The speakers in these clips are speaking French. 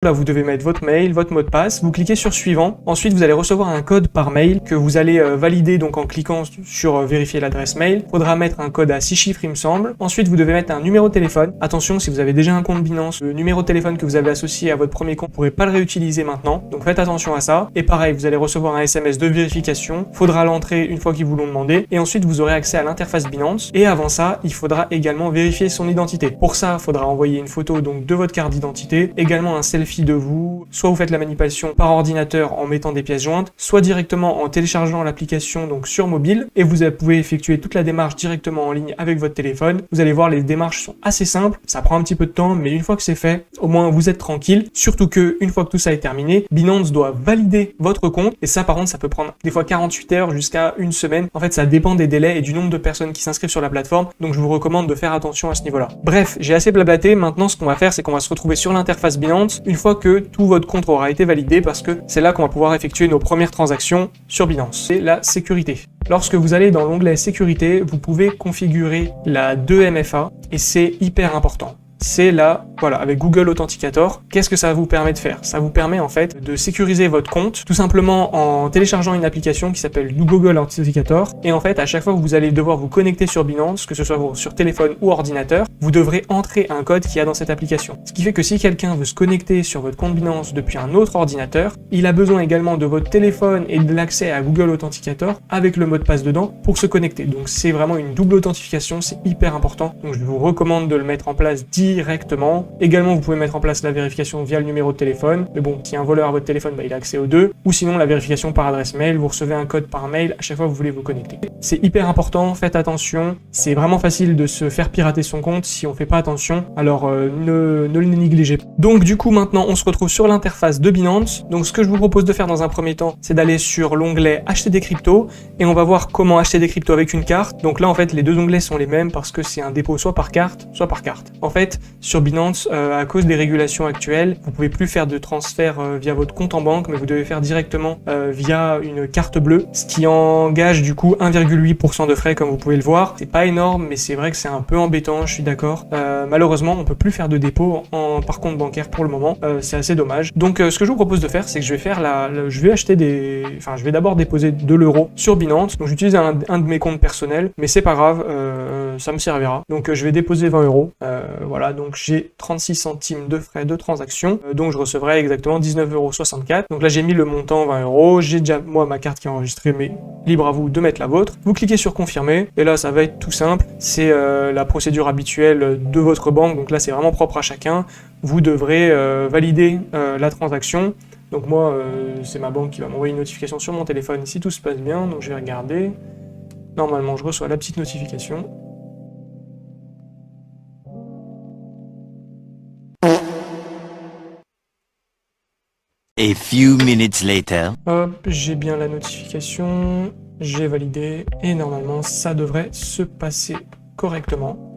Là, vous devez mettre votre mail, votre mot de passe, vous cliquez sur suivant. Ensuite, vous allez recevoir un code par mail que vous allez valider donc en cliquant sur vérifier l'adresse mail. Il faudra mettre un code à 6 chiffres, il me semble. Ensuite, vous devez mettre un numéro de téléphone. Attention, si vous avez déjà un compte Binance, le numéro de téléphone que vous avez associé à votre premier compte, vous ne pourrez pas le réutiliser maintenant. Donc faites attention à ça. Et pareil, vous allez recevoir un SMS de vérification. Il faudra l'entrer une fois qu'ils vous l'ont demandé. Et ensuite, vous aurez accès à l'interface Binance. Et avant ça, il faudra également vérifier son identité. Pour ça, il faudra envoyer une photo donc de votre carte d'identité, également un selfie de vous. Soit vous faites la manipulation par ordinateur en mettant des pièces jointes, soit directement en téléchargeant l'application donc sur mobile, et vous pouvez effectuer toute la démarche directement en ligne avec votre téléphone. Vous allez voir, les démarches sont assez simples, ça prend un petit peu de temps, mais une fois que c'est fait, au moins vous êtes tranquille. Surtout que une fois que tout ça est terminé, Binance doit valider votre compte, et ça par contre ça peut prendre des fois 48 heures jusqu'à une semaine. En fait, ça dépend des délais et du nombre de personnes qui s'inscrivent sur la plateforme, donc je vous recommande de faire attention à ce niveau-là. Bref, j'ai assez blablaté. Maintenant, ce qu'on va faire, c'est qu'on va se retrouver sur l'interface Binance une fois que tout votre compte aura été validé, parce que c'est là qu'on va pouvoir effectuer nos premières transactions sur Binance. C'est la sécurité. Lorsque vous allez dans l'onglet sécurité, vous pouvez configurer la 2MFA et c'est hyper important. C'est là, voilà, avec Google Authenticator. Qu'est-ce que ça vous permet de faire? Ça vous permet en fait de sécuriser votre compte, tout simplement en téléchargeant une application qui s'appelle Google Authenticator. Et en fait, à chaque fois que vous allez devoir vous connecter sur Binance, que ce soit sur téléphone ou ordinateur, vous devrez entrer un code qu'il y a dans cette application. Ce qui fait que si quelqu'un veut se connecter sur votre compte Binance depuis un autre ordinateur, il a besoin également de votre téléphone et de l'accès à Google Authenticator avec le mot de passe dedans pour se connecter. Donc c'est vraiment une double authentification, c'est hyper important. Donc je vous recommande de le mettre en place directement. Également, vous pouvez mettre en place la vérification via le numéro de téléphone. Mais bon, si un voleur a votre téléphone, il a accès aux deux. Ou sinon, la vérification par adresse mail. Vous recevez un code par mail à chaque fois que vous voulez vous connecter. C'est hyper important, faites attention. C'est vraiment facile de se faire pirater son compte si on fait pas attention. Alors, ne le négligez pas. Donc, du coup, maintenant, on se retrouve sur l'interface de Binance. Donc, ce que je vous propose de faire dans un premier temps, c'est d'aller sur l'onglet acheter des cryptos. Et on va voir comment acheter des cryptos avec une carte. Donc là, en fait, les deux onglets sont les mêmes parce que c'est un dépôt soit par carte, soit par carte. En fait, sur Binance, à cause des régulations actuelles, vous pouvez plus faire de transfert via votre compte en banque, mais vous devez faire directement via une carte bleue, ce qui engage du coup 1,8% de frais, comme vous pouvez le voir. C'est pas énorme, mais c'est vrai que c'est un peu embêtant, je suis d'accord. Malheureusement, on peut plus faire de dépôt par compte bancaire pour le moment, c'est assez dommage. Donc ce que je vous propose de faire, c'est que je vais faire je vais acheter je vais d'abord déposer de l'euro sur Binance. Donc j'utilise un de mes comptes personnels, mais c'est pas grave, ça me servira. Donc je vais déposer 20 euros. Voilà, donc j'ai 36 centimes de frais de transaction, donc je recevrai exactement 19,64 €. Donc là j'ai mis le montant 20 euros, j'ai déjà moi ma carte qui est enregistrée, mais libre à vous de mettre la vôtre. Vous cliquez sur confirmer, et là ça va être tout simple, c'est la procédure habituelle de votre banque, donc là c'est vraiment propre à chacun. Vous devrez valider la transaction. Donc moi, c'est ma banque qui va m'envoyer une notification sur mon téléphone si tout se passe bien, donc je vais regarder. Normalement, je reçois la petite notification. A few minutes later. Hop, j'ai bien la notification, j'ai validé, et normalement, ça devrait se passer correctement.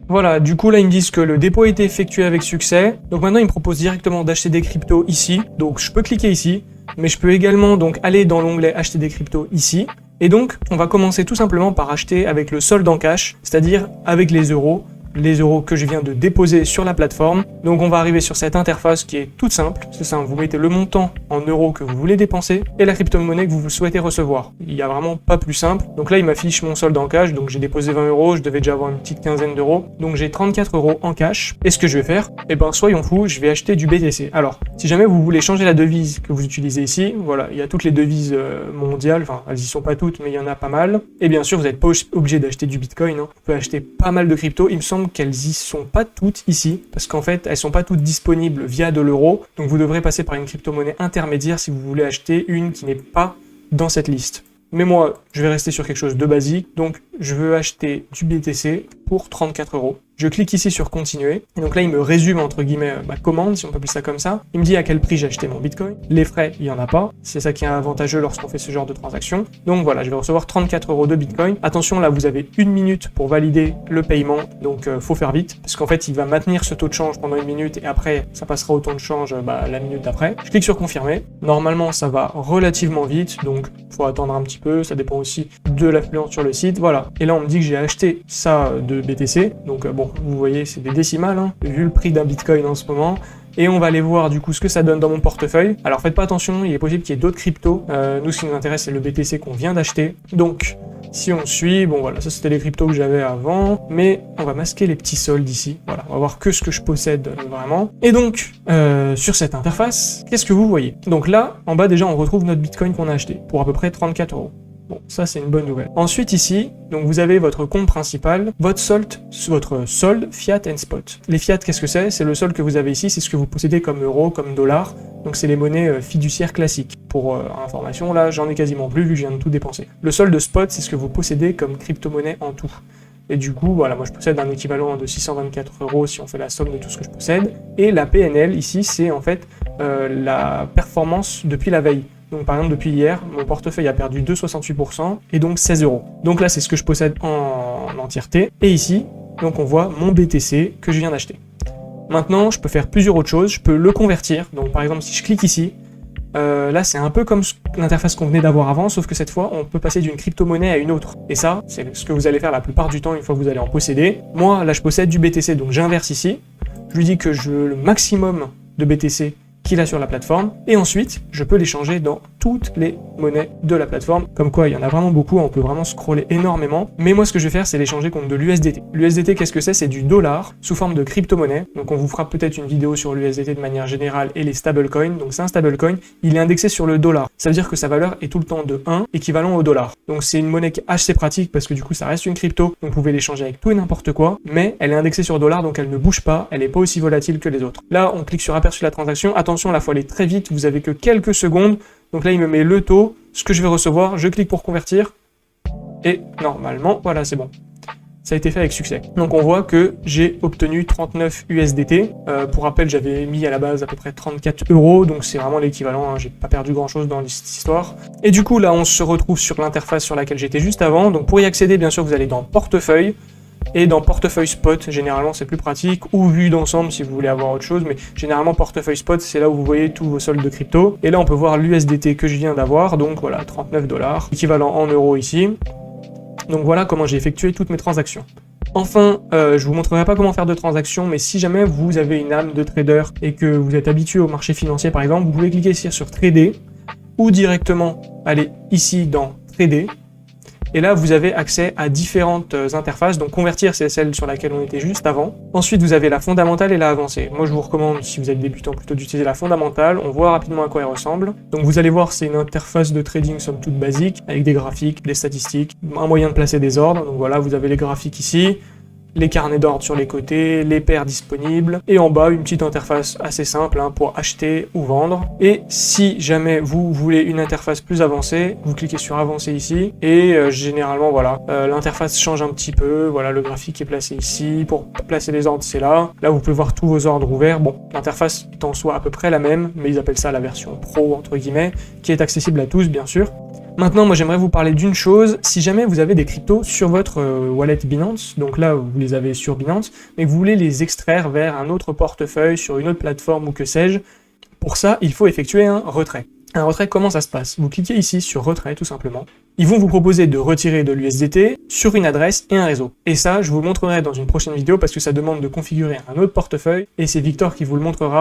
Voilà, du coup là ils me disent que le dépôt a été effectué avec succès. Donc maintenant ils me proposent directement d'acheter des cryptos ici. Donc je peux cliquer ici, mais je peux également donc aller dans l'onglet acheter des cryptos ici. Et donc on va commencer tout simplement par acheter avec le solde en cash, c'est-à-dire avec les euros que je viens de déposer sur la plateforme. Donc on va arriver sur cette interface qui est toute simple, c'est simple, vous mettez le montant en euros que vous voulez dépenser et la crypto-monnaie que vous souhaitez recevoir. Il n'y a vraiment pas plus simple. Donc là il m'affiche mon solde en cash, donc j'ai déposé 20 euros, je devais déjà avoir une petite quinzaine d'euros, donc j'ai 34 euros en cash. Et ce que je vais faire, eh ben soyons fous, je vais acheter du BTC. Alors, si jamais vous voulez changer la devise que vous utilisez ici, voilà, il y a toutes les devises mondiales, enfin elles y sont pas toutes, mais il y en a pas mal. Et bien sûr vous n'êtes pas obligé d'acheter du Bitcoin, hein. Vous pouvez acheter pas mal de crypto, il me semble qu'elles y sont pas toutes ici, parce qu'en fait elles sont pas toutes disponibles via de l'euro, donc vous devrez passer par une crypto-monnaie intermédiaire si vous voulez acheter une qui n'est pas dans cette liste. Mais moi, je vais rester sur quelque chose de basique, donc je veux acheter du BTC pour 34 euros. Je clique ici sur continuer, et donc là il me résume entre guillemets ma commande, si on peut appeler ça comme ça. Il me dit à quel prix j'ai acheté mon Bitcoin. Les frais, il n'y en a pas, c'est ça qui est avantageux lorsqu'on fait ce genre de transaction. Donc voilà, je vais recevoir 34 euros de Bitcoin. Attention, là vous avez 1 minute pour valider le paiement, donc faut faire vite, parce qu'en fait il va maintenir ce taux de change pendant 1 minute, et après ça passera au taux de change la minute d'après. Je clique sur confirmer. Normalement ça va relativement vite, donc faut attendre un petit peu, ça dépend aussi de l'affluence sur le site, voilà. Et là on me dit que j'ai acheté ça de BTC, donc bon, vous voyez c'est des décimales, hein. Vu le prix d'un Bitcoin en ce moment, et on va aller voir du coup ce que ça donne dans mon portefeuille. Alors faites pas attention, il est possible qu'il y ait d'autres cryptos. Nous, ce qui nous intéresse, c'est le BTC qu'on vient d'acheter. Donc, si on suit, bon voilà, ça c'était les cryptos que j'avais avant, mais on va masquer les petits soldes ici. Voilà, on va voir que ce que je possède vraiment. Et donc, sur cette interface, qu'est-ce que vous voyez? Donc là, en bas déjà, on retrouve notre Bitcoin qu'on a acheté pour à peu près 34 €. Bon, ça c'est une bonne nouvelle. Ensuite ici, donc vous avez votre compte principal, votre solde fiat and spot. Les fiat, qu'est-ce que c'est? C'est le solde que vous avez ici, c'est ce que vous possédez comme euro, comme dollar. Donc c'est les monnaies fiduciaires classiques. Pour information, là j'en ai quasiment plus vu que je viens de tout dépenser. Le solde spot, c'est ce que vous possédez comme crypto-monnaie en tout. Et du coup, voilà, moi je possède un équivalent de 624 € si on fait la somme de tout ce que je possède. Et la PNL ici, c'est en fait la performance depuis la veille. Donc par exemple depuis hier, mon portefeuille a perdu 2,68% et donc 16 €. Donc là c'est ce que je possède en entièreté. Et ici, donc on voit mon BTC que je viens d'acheter. Maintenant, je peux faire plusieurs autres choses. Je peux le convertir. Donc par exemple si je clique ici, là c'est un peu comme l'interface qu'on venait d'avoir avant, sauf que cette fois on peut passer d'une crypto-monnaie à une autre. Et ça, c'est ce que vous allez faire la plupart du temps une fois que vous allez en posséder. Moi là je possède du BTC, donc j'inverse ici. Je lui dis que je veux le maximum de BTC qu'il a sur la plateforme, et ensuite je peux les changer dans toutes les monnaies de la plateforme, comme quoi il y en a vraiment beaucoup, on peut vraiment scroller énormément, mais moi ce que je vais faire c'est les changer contre de l'USDT. L'USDT, qu'est-ce que c'est? C'est du dollar sous forme de crypto-monnaie, donc on vous fera peut-être une vidéo sur l'USDT de manière générale et les stablecoins. Donc c'est un stablecoin, il est indexé sur le dollar, ça veut dire que sa valeur est tout le temps de 1, équivalent au dollar. Donc c'est une monnaie qui est assez pratique parce que du coup ça reste une crypto, donc vous pouvez l'échanger avec tout et n'importe quoi, mais elle est indexée sur dollar, donc elle ne bouge pas, elle n'est pas aussi volatile que les autres. Là on clique sur aperçu de la transaction, attention là faut aller très vite, vous avez que quelques secondes. Donc là, il me met le taux, ce que je vais recevoir, je clique pour convertir, et normalement, voilà, c'est bon. Ça a été fait avec succès. Donc on voit que j'ai obtenu 39 USDT. Pour rappel, j'avais mis à la base à peu près 34 €, donc c'est vraiment l'équivalent, hein, j'ai pas perdu grand chose dans cette histoire. Et du coup, là, on se retrouve sur l'interface sur laquelle j'étais juste avant. Donc pour y accéder, bien sûr, vous allez dans Portefeuille, et dans portefeuille spot, généralement c'est plus pratique, ou vue d'ensemble si vous voulez avoir autre chose, mais généralement portefeuille spot c'est là où vous voyez tous vos soldes de crypto, et là on peut voir l'USDT que je viens d'avoir, donc voilà 39 $, équivalent en euros ici. Donc voilà comment j'ai effectué toutes mes transactions. Enfin, je vous montrerai pas comment faire de transactions, mais si jamais vous avez une âme de trader et que vous êtes habitué au marché financier par exemple, vous pouvez cliquer ici sur Trader, ou directement aller ici dans Trader. Et là, vous avez accès à différentes interfaces. Donc convertir, c'est celle sur laquelle on était juste avant. Ensuite, vous avez la fondamentale et la avancée. Moi, je vous recommande, si vous êtes débutant, plutôt d'utiliser la fondamentale. On voit rapidement à quoi elle ressemble. Donc vous allez voir, c'est une interface de trading somme toute basique, avec des graphiques, des statistiques, un moyen de placer des ordres. Donc voilà, vous avez les graphiques ici, les carnets d'ordre sur les côtés, les paires disponibles, et en bas une petite interface assez simple hein, pour acheter ou vendre. Et si jamais vous voulez une interface plus avancée, vous cliquez sur avancer ici, et généralement voilà, l'interface change un petit peu, voilà le graphique est placé ici, pour placer les ordres c'est là, là vous pouvez voir tous vos ordres ouverts. Bon, l'interface est en soi à peu près la même, mais ils appellent ça la version pro entre guillemets, qui est accessible à tous bien sûr. Maintenant, moi j'aimerais vous parler d'une chose, si jamais vous avez des cryptos sur votre wallet Binance, donc là vous les avez sur Binance, mais que vous voulez les extraire vers un autre portefeuille, sur une autre plateforme ou que sais-je, pour ça il faut effectuer un retrait. Un retrait, comment ça se passe? Vous cliquez ici sur retrait tout simplement. Ils vont vous proposer de retirer de l'USDT sur une adresse et un réseau. Et ça, je vous montrerai dans une prochaine vidéo parce que ça demande de configurer un autre portefeuille et c'est Victor qui vous le montrera.